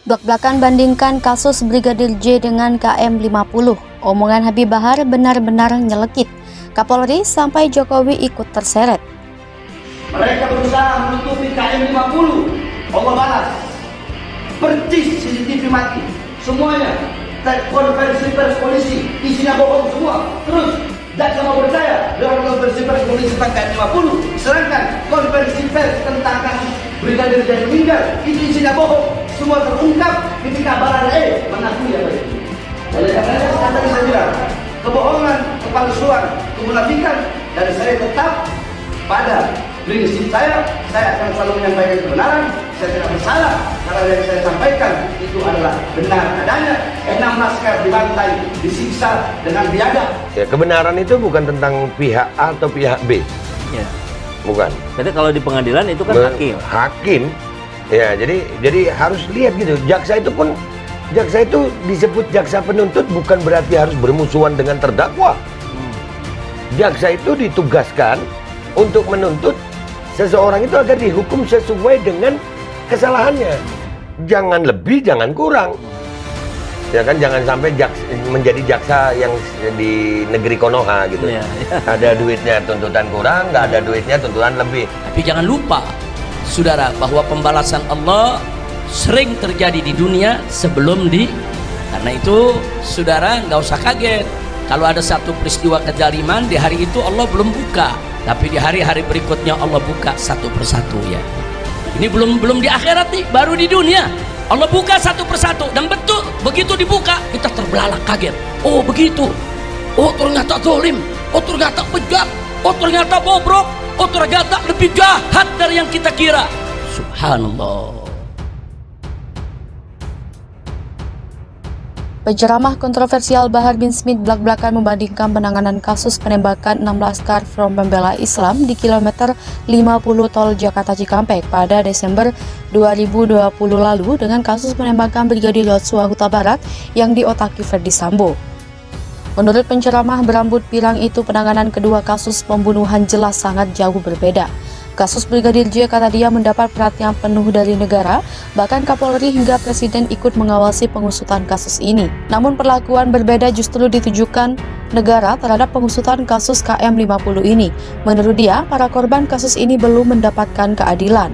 Blak-blakan bandingkan kasus Brigadir J dengan KM 50. Omongan Habib Bahar benar-benar nyelekit. Kapolri sampai Jokowi ikut terseret. Mereka berusaha menutupi KM 50. Allah balas. Percis CCTV mati. Semuanya. Konversi pers polisi. Isinya bohong semua. Terus. Jaksa mau percaya dengan konversi pers polisi tentang KM 50. Sedangkan konversi pers tentang kasus Brigadir J meninggal. Itu isinya bohong. Semua terungkap ketika Baradae mengakui apa itu. Oleh karena itu tadi saya bilang, kebohongan, kepalsuan, kemunafikan, dan saya tetap pada prinsip saya akan selalu menyampaikan kebenaran. Saya tidak bersalah karena yang saya sampaikan itu adalah benar adanya. 6 laskar dibantai, disiksa dengan biadab. Ya, kebenaran itu bukan tentang pihak A atau pihak B. Ya. Bukan. Jadi kalau di pengadilan itu kan hakim. Ya, jadi harus lihat gitu. Jaksa itu disebut jaksa penuntut bukan berarti harus bermusuhan dengan terdakwa. Jaksa itu ditugaskan untuk menuntut seseorang itu agar dihukum sesuai dengan kesalahannya. Jangan lebih, jangan kurang. Ya kan, jangan sampai menjadi jaksa yang di negeri Konoha gitu. Ya. Ada duitnya tuntutan kurang, nggak ada duitnya tuntutan lebih. Tapi jangan lupa, saudara, bahwa pembalasan Allah sering terjadi di dunia sebelum karena itu saudara nggak usah kaget kalau ada satu peristiwa kezaliman di hari itu Allah belum buka, tapi di hari-hari berikutnya Allah buka satu persatu ya. Ini belum di akhirat nih, baru di dunia Allah buka satu persatu, dan betul begitu dibuka kita terbelalak kaget. Oh begitu, oh ternyata zalim, oh ternyata bejat, oh ternyata bobrok, oh ternyata lebih jahat dari yang kita kira. Subhanallah. Penceramah kontroversial Bahar bin Smith blak-blakan membandingkan penanganan kasus penembakan 6 laskar Front Pembela Islam di kilometer 50 tol Jakarta Cikampek pada Desember 2020 lalu dengan kasus penembakan Brigadir Yosua Huta Barat yang diotaki Ferdi Sambo. Menurut penceramah berambut pirang itu, penanganan kedua kasus pembunuhan jelas sangat jauh berbeda. Kasus Brigadir J, kata dia, mendapat perhatian penuh dari negara, bahkan Kapolri hingga Presiden ikut mengawasi pengusutan kasus ini. Namun perlakuan berbeda justru ditujukan negara terhadap pengusutan kasus KM 50 ini. Menurut dia, para korban kasus ini belum mendapatkan keadilan.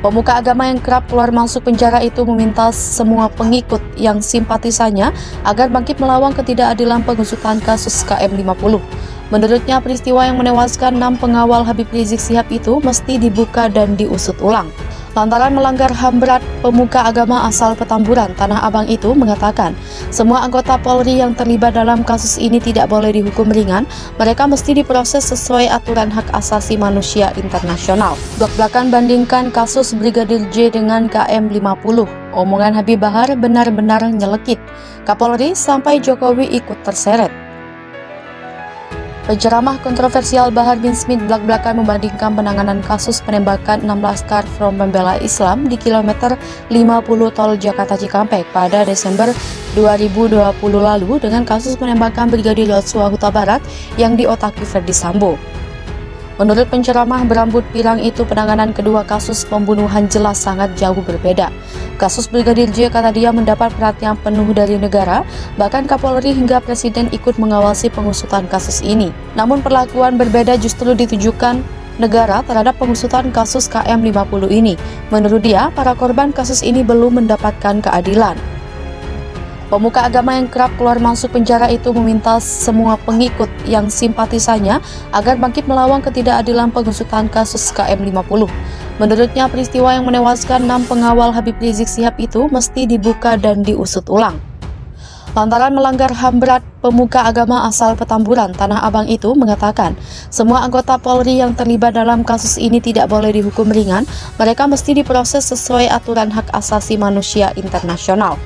Pemuka agama yang kerap keluar masuk penjara itu meminta semua pengikut yang simpatisannya agar bangkit melawan ketidakadilan pengusutan kasus KM 50. Menurutnya, peristiwa yang menewaskan 6 pengawal Habib Rizik Syihab itu mesti dibuka dan diusut ulang. Lantaran melanggar HAM berat, pemuka agama asal Petamburan, Tanah Abang itu mengatakan, semua anggota Polri yang terlibat dalam kasus ini tidak boleh dihukum ringan, mereka mesti diproses sesuai aturan hak asasi manusia internasional. Blak-blakan bandingkan kasus Brigadir J dengan KM 50. Omongan Habib Bahar benar-benar nyelekit. Kapolri sampai Jokowi ikut terseret. Penceramah kontroversial Bahar bin Smith blak-blakan membandingkan penanganan kasus penembakan 6 laskar Front Pembela Islam di kilometer 50 tol Jakarta Cikampek pada Desember 2020 lalu dengan kasus penembakan Brigadir Yosua Huta Barat yang diotaki Ferdi Sambo. Menurut penceramah berambut pirang itu, penanganan kedua kasus pembunuhan jelas sangat jauh berbeda. Kasus Brigadir J, kata dia, mendapat perhatian penuh dari negara, bahkan Kapolri hingga Presiden ikut mengawasi pengusutan kasus ini. Namun perlakuan berbeda justru ditujukan negara terhadap pengusutan kasus KM 50 ini. Menurut dia, para korban kasus ini belum mendapatkan keadilan. Pemuka agama yang kerap keluar masuk penjara itu meminta semua pengikut yang simpatisannya agar bangkit melawan ketidakadilan pengusutan kasus KM 50. Menurutnya, peristiwa yang menewaskan 6 pengawal Habib Rizik Syihab itu mesti dibuka dan diusut ulang. Lantaran melanggar HAM berat, pemuka agama asal Petamburan, Tanah Abang itu mengatakan, semua anggota Polri yang terlibat dalam kasus ini tidak boleh dihukum ringan, mereka mesti diproses sesuai aturan hak asasi manusia internasional.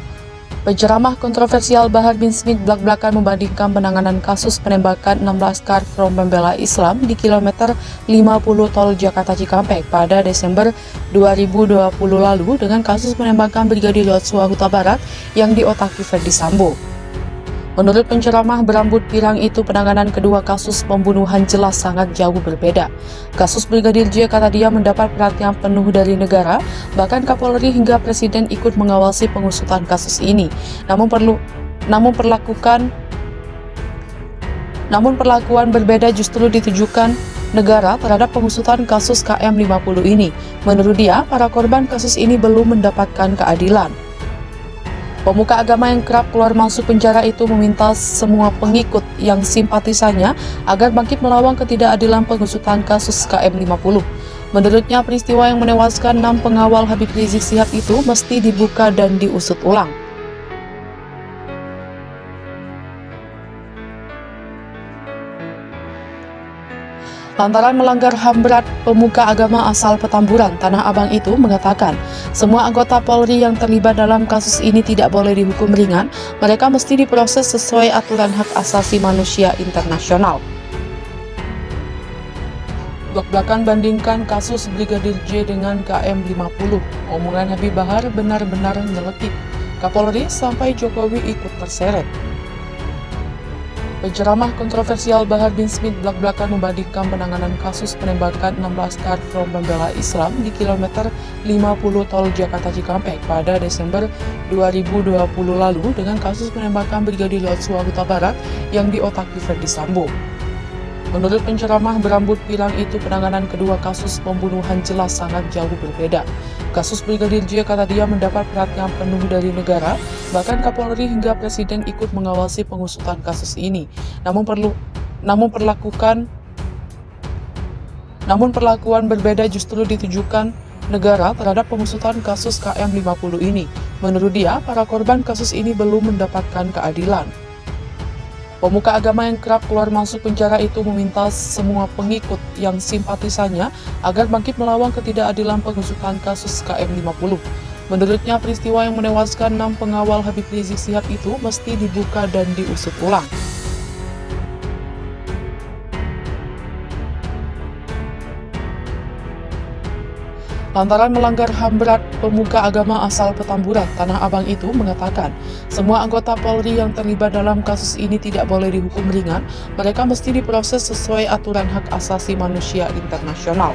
Penceramah kontroversial Bahar bin Smith blak-blakan membandingkan penanganan kasus penembakan 6 laskar Front Pembela Islam di kilometer 50 tol Jakarta Cikampek pada Desember 2020 lalu dengan kasus penembakan Brigadir Yosua Huta Barat yang diotaki Ferdi Sambo. Menurut penceramah berambut pirang itu, penanganan kedua kasus pembunuhan jelas sangat jauh berbeda. Kasus Brigadir J, kata dia, mendapat perhatian penuh dari negara, bahkan Kapolri hingga Presiden ikut mengawasi pengusutan kasus ini. Namun perlakuan berbeda justru ditujukan negara terhadap pengusutan kasus KM50 ini. Menurut dia, para korban kasus ini belum mendapatkan keadilan. Pemuka agama yang kerap keluar masuk penjara itu meminta semua pengikut yang simpatisannya agar bangkit melawan ketidakadilan pengusutan kasus KM50. Menurutnya, peristiwa yang menewaskan 6 pengawal Habib Rizik Syihab itu mesti dibuka dan diusut ulang. Lantaran melanggar HAM berat, pemuka agama asal Petamburan, Tanah Abang itu mengatakan, semua anggota Polri yang terlibat dalam kasus ini tidak boleh dihukum ringan, mereka mesti diproses sesuai aturan hak asasi manusia internasional. Blak-blakan bandingkan kasus Brigadir J dengan KM50, omongan Habib Bahar benar-benar nyelekit. Kapolri sampai Jokowi ikut terseret. Penceramah kontroversial Bahar bin Smith blak-blakan membandingkan penanganan kasus penembakan 16 laskar Front Pembela Islam di kilometer 50 tol Jakarta Cikampek pada Desember 2020 lalu dengan kasus penembakan Brigadir Yosua Huta Barat yang diotaki Ferdi Sambo. Menurut penceramah berambut pirang itu, penanganan kedua kasus pembunuhan jelas sangat jauh berbeda. Kasus Brigadir J, kata dia, mendapat perhatian penuh dari negara, bahkan Kapolri hingga Presiden ikut mengawasi pengusutan kasus ini. Namun perlakuan berbeda justru ditujukan negara terhadap pengusutan kasus KM50 ini. Menurut dia, para korban kasus ini belum mendapatkan keadilan. Pemuka agama yang kerap keluar masuk penjara itu meminta semua pengikut yang simpatisannya agar bangkit melawan ketidakadilan pengusutan kasus KM50. Menurutnya, peristiwa yang menewaskan 6 pengawal Habib Rizik Syihab itu mesti dibuka dan diusut ulang. Lantaran melanggar HAM berat, pemuka agama asal Petamburan, Tanah Abang itu mengatakan, semua anggota Polri yang terlibat dalam kasus ini tidak boleh dihukum ringan, mereka mesti diproses sesuai aturan hak asasi manusia internasional.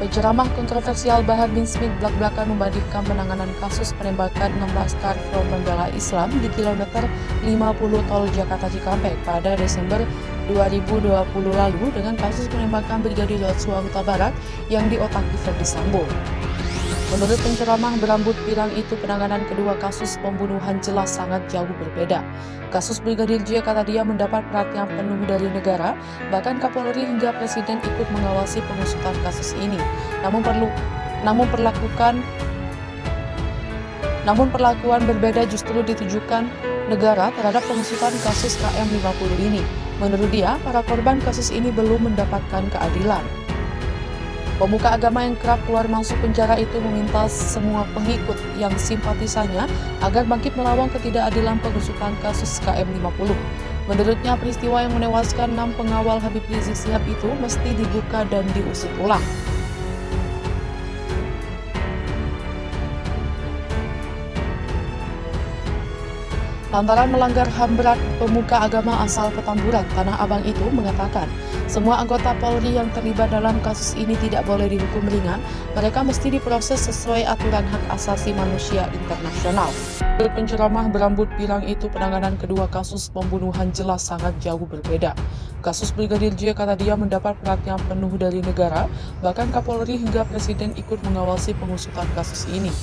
Penceramah kontroversial Bahar bin Smith blak-blakan membandingkan penanganan kasus penembakan 16 laskar Front Pembela Islam di kilometer 50 tol Jakarta Cikampek pada Desember 2020 lalu dengan kasus penembakan Brigadir Yosua Huta Barat yang diotaki Ferdi Sambo. Menurut penceramah berambut pirang itu, penanganan kedua kasus pembunuhan jelas sangat jauh berbeda. Kasus Brigadir J, kata dia, mendapat perhatian penuh dari negara, bahkan Kapolri hingga Presiden ikut mengawasi pengusutan kasus ini. Namun perlakuan berbeda justru ditujukan negara terhadap pengusutan kasus KM50 ini. Menurut dia, para korban kasus ini belum mendapatkan keadilan. Pemuka agama yang kerap keluar masuk penjara itu meminta semua pengikut yang simpatisannya agar bangkit melawan ketidakadilan pengusutan kasus KM50. Menurutnya, peristiwa yang menewaskan 6 pengawal Habib Rizik Syihab itu mesti dibuka dan diusut ulang. Lantaran melanggar HAM berat, pemuka agama asal Petamburan, Tanah Abang itu mengatakan, semua anggota Polri yang terlibat dalam kasus ini tidak boleh dihukum ringan, mereka mesti diproses sesuai aturan hak asasi manusia internasional. Menurut penceramah berambut pirang itu, penanganan kedua kasus pembunuhan jelas sangat jauh berbeda. Kasus Brigadir J, kata dia, mendapat perhatian penuh dari negara, bahkan Kapolri hingga Presiden ikut mengawasi pengusutan kasus ini.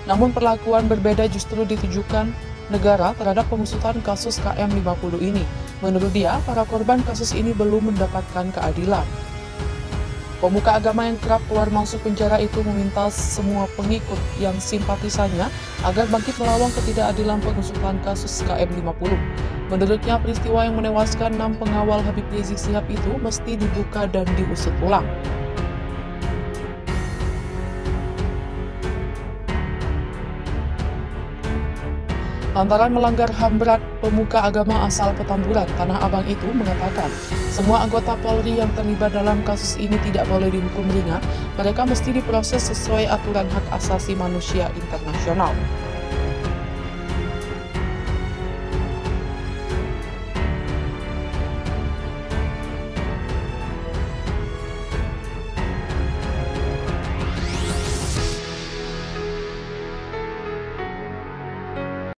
Namun perlakuan berbeda justru ditujukan negara terhadap pengusutan kasus KM50 ini. Menurut dia, para korban kasus ini belum mendapatkan keadilan. Pemuka agama yang kerap keluar masuk penjara itu meminta semua pengikut yang simpatisannya agar bangkit melawan ketidakadilan pengusutan kasus KM50. Menurutnya, peristiwa yang menewaskan 6 pengawal Habib Rizik Syihab itu mesti dibuka dan diusut ulang. lantaran melanggar HAM berat. Pemuka agama asal Petamburan, Tanah Abang itu mengatakan, semua anggota Polri yang terlibat dalam kasus ini tidak boleh dihukum ringan, mereka mesti diproses sesuai aturan hak asasi manusia internasional.